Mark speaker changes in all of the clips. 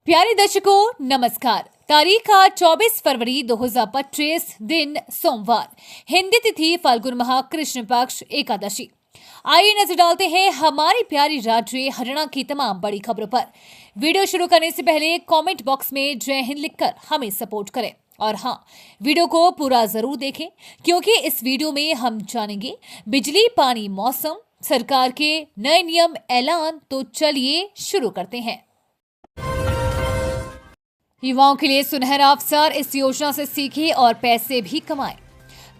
Speaker 1: प्यारे दर्शकों नमस्कार। तारीख आज 24 फरवरी 2025 दिन सोमवार, हिंदी तिथि फाल्गुन माह कृष्ण पक्ष एकादशी। आइए नजर डालते हैं हमारी प्यारी राज्य हरियाणा की तमाम बड़ी खबरों पर। वीडियो शुरू करने से पहले कमेंट बॉक्स में जय हिंद लिखकर हमें सपोर्ट करें और हाँ, वीडियो को पूरा जरूर देखें क्योंकि इस वीडियो में हम जानेंगे बिजली, पानी, मौसम, सरकार के नए नियम, ऐलान। तो चलिए शुरू करते हैं। युवाओं के लिए सुनहरा अवसर, इस योजना से सीखें और पैसे भी कमाएं।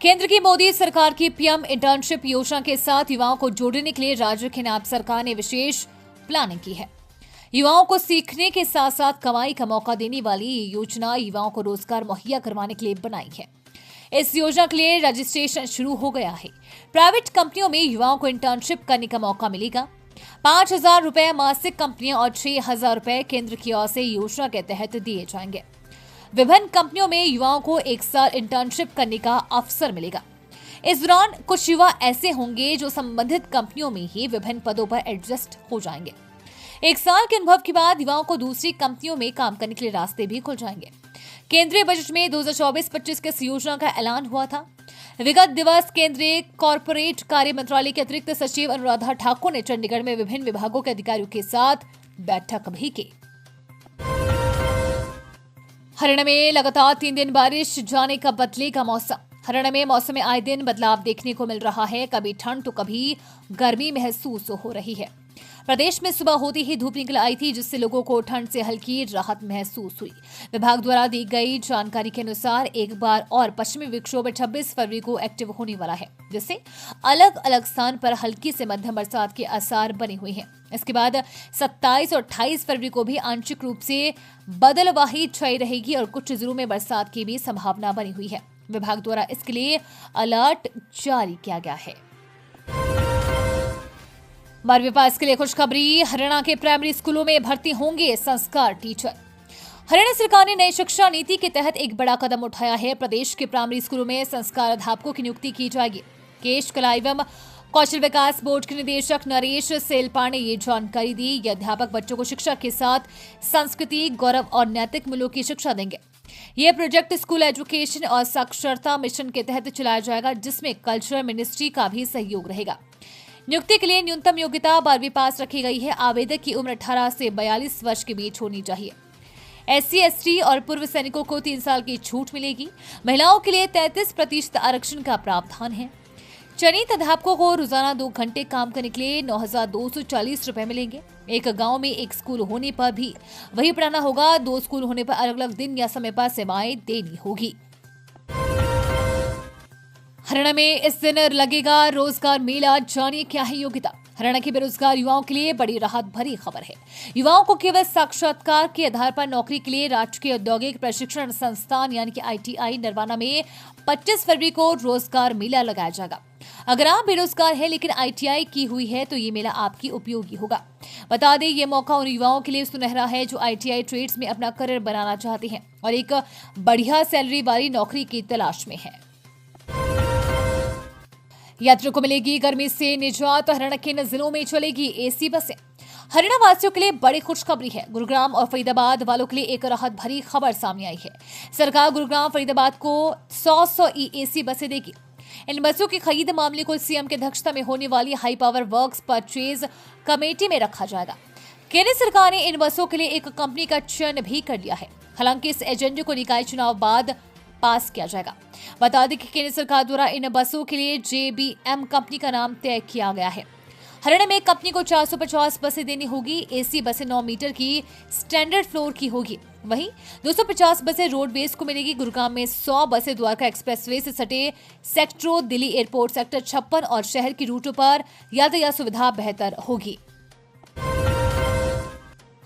Speaker 1: केंद्र की मोदी सरकार की पीएम इंटर्नशिप योजना के साथ युवाओं को जोड़ने के लिए राज्य की नायब सरकार ने विशेष प्लानिंग की है। युवाओं को सीखने के साथ साथ कमाई का मौका देने वाली ये योजना युवाओं को रोजगार मुहैया करवाने के लिए बनाई है। इस योजना के लिए रजिस्ट्रेशन शुरू हो गया है। प्राइवेट कंपनियों में युवाओं को इंटर्नशिप करने का मौका मिलेगा। 5,000 रुपए मासिक कंपनियां और 6,000 रुपए केंद्र की ओर से योजना के तहत दिए जाएंगे। विभिन्न कंपनियों में युवाओं को 1 साल इंटर्नशिप करने का अवसर मिलेगा। इस दौरान कुछ युवा ऐसे होंगे जो संबंधित कंपनियों में ही विभिन्न पदों पर एडजस्ट हो जाएंगे। 1 साल के अनुभव के बाद युवाओं को दूसरी कंपनियों में काम करने के लिए रास्ते भी खुल जाएंगे। केंद्रीय बजट में 2024-25 के इस योजना का ऐलान हुआ था। विगत दिवस केंद्रीय कॉर्पोरेट कार्य मंत्रालय के अतिरिक्त सचिव अनुराधा ठाकुर ने चंडीगढ़ में विभिन्न विभागों के अधिकारियों के साथ बैठक भी की। हरियाणा में लगातार 3 दिन बारिश, जाने का बदलेगा मौसम। हरियाणा में मौसम में आए दिन बदलाव देखने को मिल रहा है। कभी ठंड तो कभी गर्मी महसूस हो रही है। प्रदेश में सुबह होती ही धूप निकल आई थी, जिससे लोगों को ठंड से हल्की राहत महसूस हुई। विभाग द्वारा दी गई जानकारी के अनुसार एक बार और पश्चिमी विक्षोभ 26 फरवरी को एक्टिव होने वाला है, जिससे अलग अलग स्थान पर हल्की से मध्यम बरसात के आसार बने हुए हैं। इसके बाद 27 और 28 फरवरी को भी आंशिक रूप से बदलवाही छाई रहेगी और कुछ जिलों में बरसात की भी संभावना बनी हुई है। विभाग द्वारा इसके लिए अलर्ट जारी किया गया है। बाल विकास के लिए खुशखबरी, हरियाणा के प्राइमरी स्कूलों में भर्ती होंगे संस्कार टीचर। हरियाणा सरकार ने नई शिक्षा नीति के तहत एक बड़ा कदम उठाया है। प्रदेश के प्राइमरी स्कूलों में संस्कार अध्यापकों की नियुक्ति की जाएगी। केश कला एवं कौशल विकास बोर्ड के निदेशक नरेश सेलपाड़ ने ये जानकारी दी। ये अध्यापक बच्चों को शिक्षा के साथ संस्कृति, गौरव और नैतिक मूल्यों की शिक्षा देंगे। ये प्रोजेक्ट स्कूल एजुकेशन और साक्षरता मिशन के तहत चलाया जाएगा, जिसमें कल्चरल मिनिस्ट्री का भी सहयोग रहेगा। नियुक्ति के लिए न्यूनतम योग्यता 12वीं पास रखी गई है। आवेदक की उम्र 18 से 42 वर्ष के बीच होनी चाहिए। SC, ST और पूर्व सैनिकों को 3 साल की छूट मिलेगी। महिलाओं के लिए 33% आरक्षण का प्रावधान है। चयनित अध्यापकों को रोजाना 2 घंटे काम करने के लिए 9,240 रुपए मिलेंगे। एक गांव में 1 स्कूल होने पर भी वही पढ़ाना होगा। 2 स्कूल होने पर अलग अलग दिन या समय पर सेवाएं देनी होगी। हरियाणा में इस दिन लगेगा रोजगार मेला, जानिए क्या है योग्यता। हरियाणा के बेरोजगार युवाओं के लिए बड़ी राहत भरी खबर है। युवाओं को केवल साक्षात्कार के आधार पर नौकरी के लिए राजकीय औद्योगिक प्रशिक्षण संस्थान यानी कि ITI नरवाना में 25 फरवरी को रोजगार मेला लगाया जाएगा। अगर आप बेरोजगार हैं लेकिन ITI की हुई है तो ये मेला आपकी उपयोगी होगा। बता दें, ये मौका उन युवाओं के लिए सुनहरा है जो ITI ट्रेड्स में अपना करियर बनाना चाहते हैं और एक बढ़िया सैलरी वाली नौकरी की तलाश में है। यात्रियों को मिलेगी गर्मी से निजात। हरियाणा के इन जिलों में चलेगी AC बसें। हरियाणा वासियों के लिए बड़ी खुशखबरी है। गुरुग्राम और फरीदाबाद वालों के लिए एक राहत भरी खबर सामने आई है। सरकार गुरुग्राम, फरीदाबाद को 100 AC बसें देगी। इन बसों की खरीद मामले को CM की अध्यक्षता में होने वाली high power works purchase committee में रखा जाएगा। केंद्र सरकार ने इन बसों के लिए एक कंपनी का चयन भी कर लिया है। हालांकि इस एजेंडे को निकाय चुनाव बाद पास किया जाएगा। बता दें कि केंद्र सरकार द्वारा इन बसों के लिए JBM कंपनी का नाम तय किया गया है। हरियाणा में कंपनी को 450 बसें देनी होगी। AC बसें 9 मीटर की स्टैंडर्ड फ्लोर की होगी। वहीं 250 बसें रोडवेज को मिलेगी। गुरुग्राम में 100 बसें द्वारका एक्सप्रेसवे से सटे सेक्टरों, दिल्ली एयरपोर्ट सेक्टर 56 और शहर की रूटों पर यातायात सुविधा बेहतर होगी।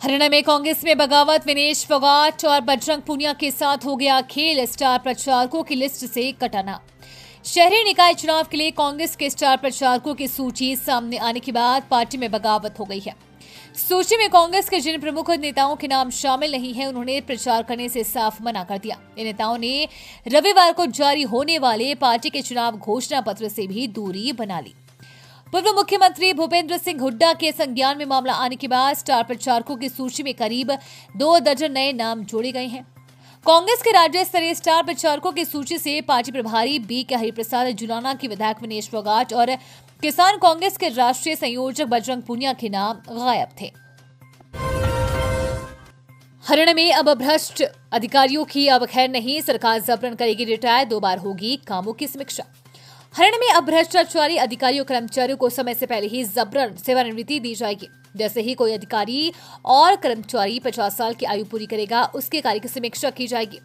Speaker 1: हरियाणा में कांग्रेस में बगावत, विनेश फोगाट और बजरंग पूनिया के साथ हो गया खेल। स्टार प्रचारकों की लिस्ट से कटाना। शहरी निकाय चुनाव के लिए कांग्रेस के स्टार प्रचारकों की सूची सामने आने के बाद पार्टी में बगावत हो गई है। सूची में कांग्रेस के जिन प्रमुख नेताओं के नाम शामिल नहीं है, उन्होंने प्रचार करने से साफ मना कर दिया। इन नेताओं ने रविवार को जारी होने वाले पार्टी के चुनाव घोषणा पत्र से भी दूरी बना ली। पूर्व मुख्यमंत्री भूपेंद्र सिंह हुड्डा के संज्ञान में मामला आने के बाद स्टार प्रचारकों की सूची में करीब 2 दर्जन नए नाम जोड़े गए हैं। कांग्रेस के राज्य स्तरीय स्टार प्रचारकों की सूची से पार्टी प्रभारी बी के हरिप्रसाद, जुलाना के विधायक विनेश फोगाट और किसान कांग्रेस के राष्ट्रीय संयोजक बजरंग पूनिया के नाम गायब थे। हरियाणा में अब भ्रष्ट अधिकारियों की अब खैर नहीं, सरकार जबरन करेगी रिटायर, 2 बार होगी कामों की समीक्षा। हरियाणा में अब भ्रष्टाचारी अधिकारियों कर्मचारियों को समय से पहले ही जबरन सेवानिवृत्ति दी जाएगी। जैसे ही कोई अधिकारी और कर्मचारी 50 साल की आयु पूरी करेगा, उसके कार्य की समीक्षा की जाएगी।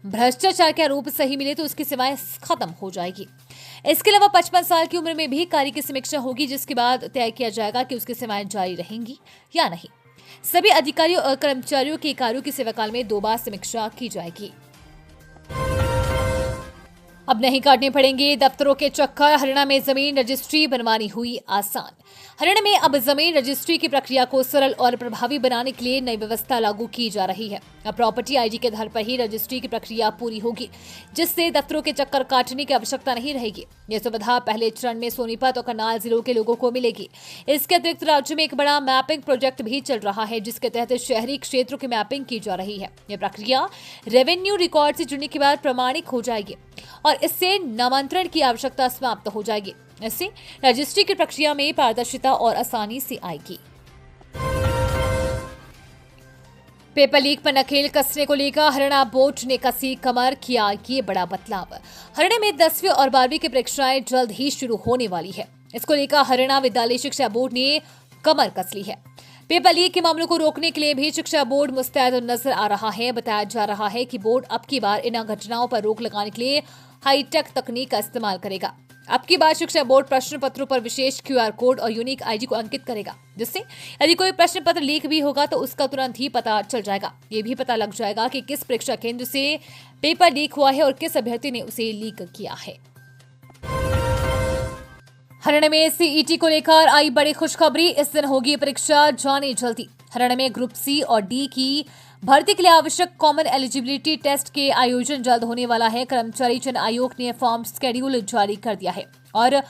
Speaker 1: भ्रष्टाचार के आरोप सही मिले तो उसकी सेवाएं खत्म हो जाएगी। इसके अलावा 55 साल की उम्र में भी कार्य की समीक्षा होगी, जिसके बाद तय किया जाएगा कि उसकी सेवाएं जारी रहेंगी या नहीं। सभी अधिकारियों और कर्मचारियों के कार्यों की सेवाकाल में 2 बार समीक्षा की जाएगी। अब नहीं काटने पड़ेंगे दफ्तरों के चक्कर, हरियाणा में जमीन रजिस्ट्री बनवानी हुई आसान। हरियाणा में अब जमीन रजिस्ट्री की प्रक्रिया को सरल और प्रभावी बनाने के लिए नई व्यवस्था लागू की जा रही है। अब प्रॉपर्टी आईडी के आधार पर ही रजिस्ट्री की प्रक्रिया पूरी होगी, जिससे दफ्तरों के चक्कर काटने की आवश्यकता नहीं रहेगी। यह सुविधा पहले चरण में सोनीपत और करनाल जिलों के लोगों को मिलेगी। इसके अतिरिक्त राज्य में एक बड़ा मैपिंग प्रोजेक्ट भी चल रहा है, जिसके तहत शहरी क्षेत्रों की मैपिंग की जा रही है। यह प्रक्रिया रेवेन्यू रिकॉर्ड से जुड़ने के बाद प्रमाणिक हो जाएगी और इससे नामांतरण की आवश्यकता समाप्त हो जाएगी। इससे रजिस्ट्री की प्रक्रिया में पारदर्शिता और आसानी से आएगी। पेपर लीक पर नकेल कसने को लेकर हरियाणा बोर्ड ने कसी कमर, किया ये बड़ा बदलाव। हरियाणा में 10वीं और 12वीं की परीक्षाएं जल्द ही शुरू होने वाली है। इसको लेकर हरियाणा विद्यालय शिक्षा बोर्ड ने कमर कस ली है। पेपर लीक के मामलों को रोकने के लिए भी शिक्षा बोर्ड मुस्तैद नजर आ रहा है। बताया जा रहा है कि बोर्ड अब की बार इन घटनाओं पर रोक लगाने के लिए हाईटेक तकनीक का इस्तेमाल करेगा। अब की बार शिक्षा बोर्ड प्रश्न पत्रों पर विशेष QR कोड और यूनिक आईडी को अंकित करेगा, जिससे यदि कोई प्रश्न पत्र लीक भी होगा तो उसका तुरंत ही पता चल जाएगा। ये भी पता लग जाएगा कि किस परीक्षा केंद्र से पेपर लीक हुआ है और किस अभ्यर्थी ने उसे लीक किया है। हरियाणा में CET को लेकर आई बड़ी खुशखबरी, इस दिन होगी परीक्षा, जाने जल्दी। हरियाणा में ग्रुप C और D की भर्ती के लिए आवश्यक कॉमन एलिजिबिलिटी टेस्ट के आयोजन जल्द होने वाला है। कर्मचारी चयन आयोग ने फॉर्म शेड्यूल जारी कर दिया है और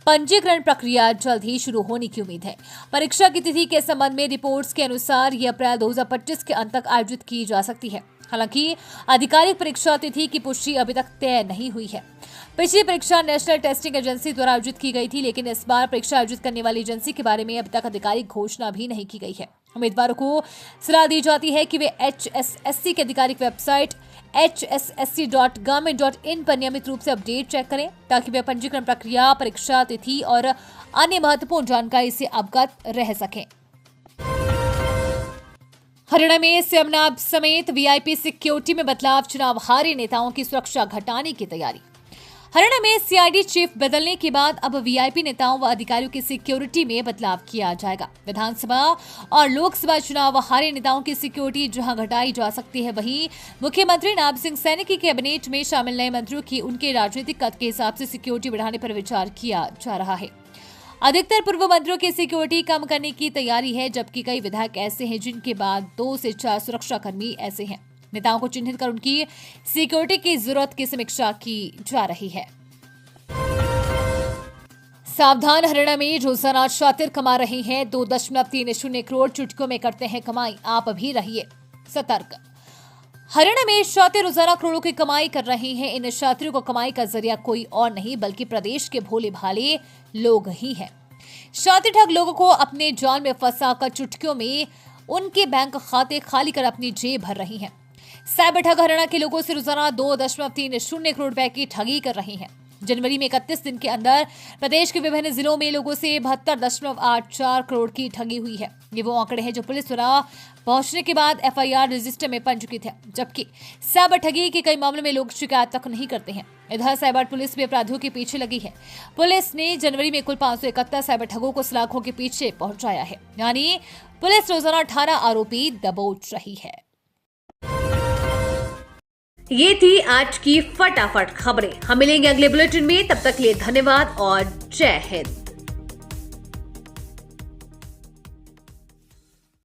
Speaker 1: पंजीकरण प्रक्रिया जल्द ही शुरू होने की उम्मीद है। परीक्षा की तिथि के संबंध में रिपोर्ट्स के अनुसार ये अप्रैल 2025 के अंत तक आयोजित की जा सकती है। हालांकि आधिकारिक परीक्षा तिथि की पुष्टि अभी तक तय नहीं हुई है। पिछली परीक्षा नेशनल टेस्टिंग एजेंसी द्वारा आयोजित की गई थी, लेकिन इस बार परीक्षा आयोजित करने वाली एजेंसी के बारे में अभी तक आधिकारिक घोषणा भी नहीं की गई है। उम्मीदवारों को सलाह दी जाती है कि वे HSSC की आधिकारिक वेबसाइट hssc.government.in पर नियमित रूप से अपडेट चेक करें, ताकि वे पंजीकरण प्रक्रिया, परीक्षा तिथि और अन्य महत्वपूर्ण जानकारी से अवगत रह सकें। हरियाणा में सेमनाब समेत VIP सिक्योरिटी में बदलाव, चुनाव हारे नेताओं की सुरक्षा घटाने की तैयारी। हरियाणा में CID चीफ बदलने के बाद अब VIP नेताओं व अधिकारियों की सिक्योरिटी में बदलाव किया जाएगा। विधानसभा और लोकसभा चुनाव हारे नेताओं की सिक्योरिटी जहां घटाई जा सकती है, वहीं मुख्यमंत्री नायब सिंह सैनी की कैबिनेट में शामिल नए मंत्रियों की उनके राजनीतिक कद के हिसाब से सिक्योरिटी बढ़ाने पर विचार किया जा रहा है। अधिकतर पूर्व मंत्रियों की सिक्योरिटी कम करने की तैयारी है, जबकि कई विधायक ऐसे हैं जिनके बाद 2 से 4 सुरक्षाकर्मी ऐसे हैं। नेताओं को चिन्हित कर उनकी सिक्योरिटी की जरूरत की समीक्षा की जा रही है। सावधान, हरियाणा में रोजाना शातिर कमा रहे हैं 2.30 करोड़, चुटकियों में करते हैं कमाई, आप भी रहिए सतर्क। हरियाणा में शातिर रोजाना करोड़ों की कमाई कर रहे हैं। इन शातिरों को कमाई का जरिया कोई और नहीं बल्कि प्रदेश के भोले भाले लोग ही हैं। शातिर ठग लोगों को अपने जाल में फंसाकर चुटकियों में उनके बैंक खाते खाली कर अपनी जेब भर रही हैं। साइबर ठग हरियाणा के लोगों से रोजाना 2.30 करोड़ रुपए की ठगी कर रहे हैं। जनवरी में 31 दिन के अंदर प्रदेश के विभिन्न जिलों में लोगों से 72.84 करोड़ की ठगी हुई है। ये वो आंकड़े हैं जो पुलिस द्वारा पहुंचने के बाद FIR रजिस्टर में पंजीकृत है, जबकि साइबर ठगी के कई मामलों में लोग शिकायत तक नहीं करते हैं। इधर साइबर पुलिस भी अपराधियों के पीछे लगी है। पुलिस ने जनवरी में कुल 571 साइबर ठगों को सलाखों के पीछे पहुंचाया है, यानी पुलिस रोजाना 18 आरोपी दबोच रही है। ये थी आज की फटाफट खबरें। हम मिलेंगे अगले बुलेटिन में, तब तक के लिए धन्यवाद और जय हिंद।